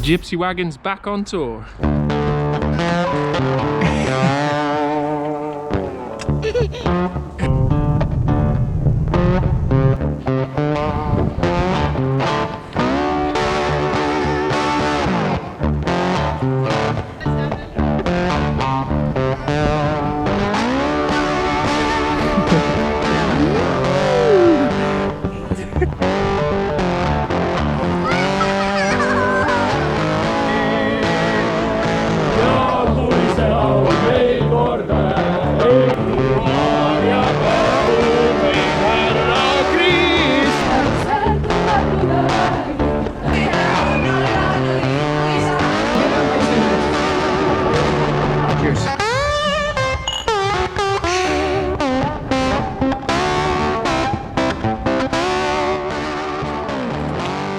Gypsy Wagon's back on tour.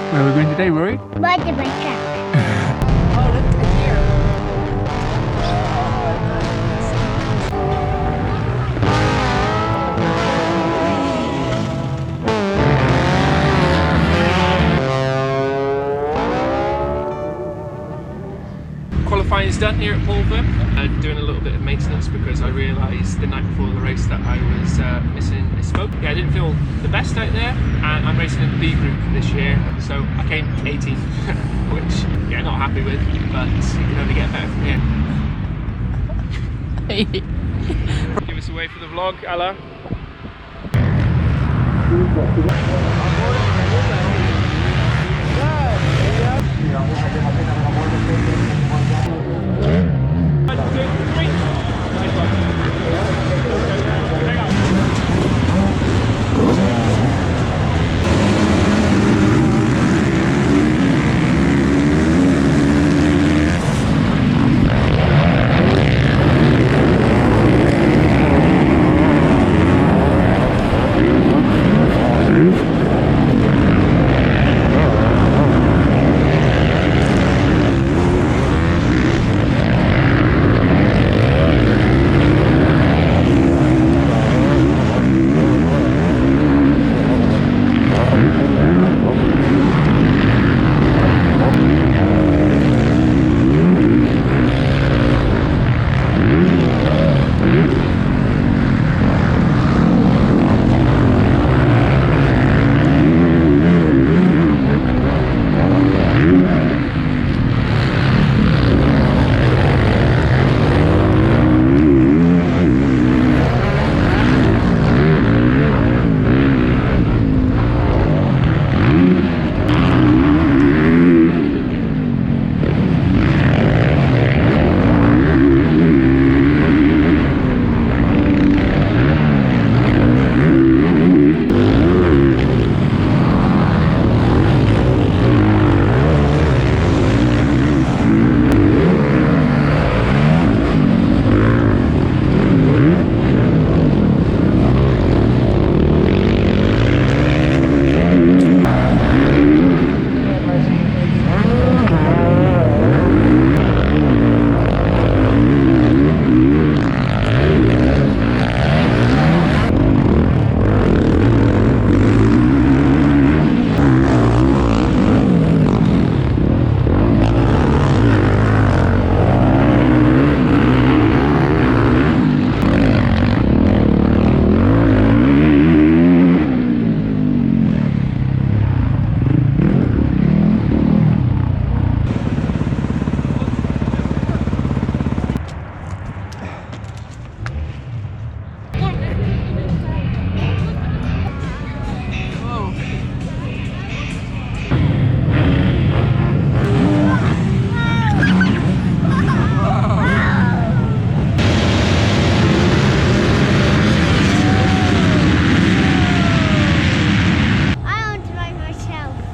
Where are we going today, Rory? Ride the bike track. Oh, look at here. Qualifying's done here at Pulver. I'm doing a little bit of maintenance because I realised the night before the race that I was missing a smoke. Yeah, I didn't feel the best out there, and I'm racing in the B group this year, so I came 18th, which yeah, not happy with, but you can only get better from here. Give us a wave for the vlog, Ala.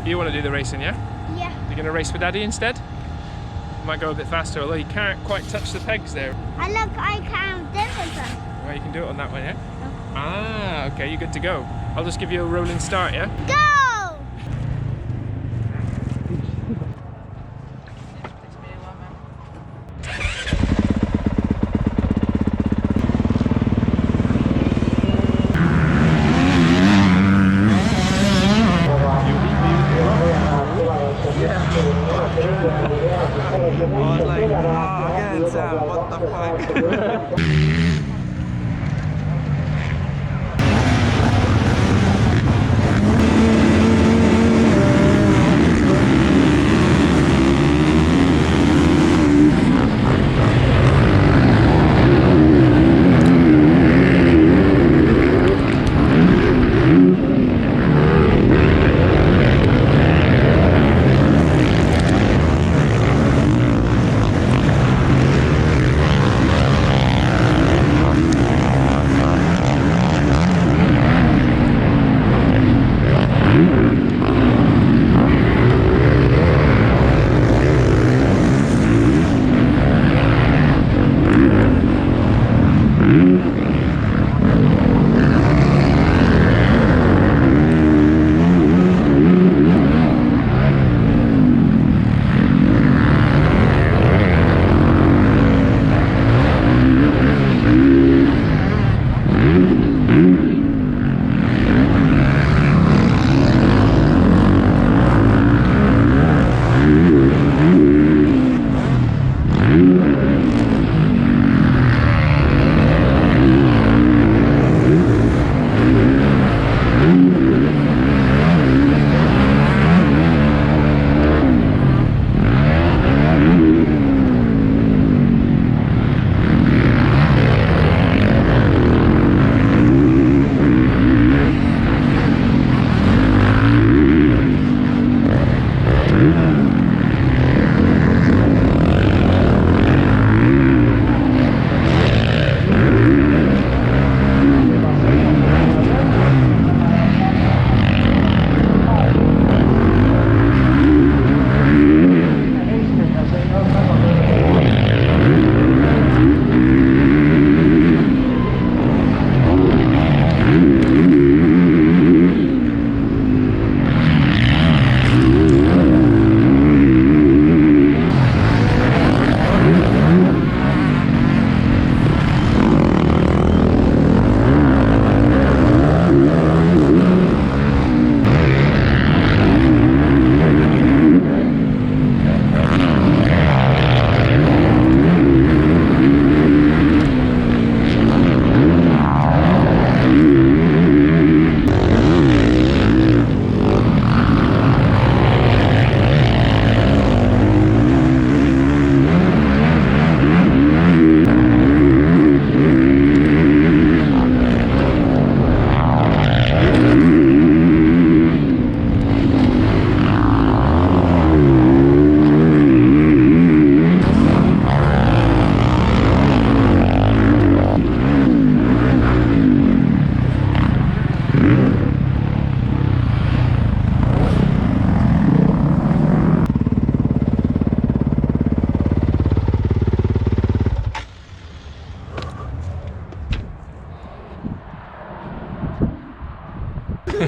You want to do the racing, yeah? Yeah. You're going to race with Daddy instead? You might go a bit faster, although you can't quite touch the pegs there. And look, I can do this one. Well, you can do it on that one, yeah? Ah, okay, you're good to go. I'll just give you a rolling start, yeah? Go! Yeah.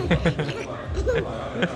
Bye.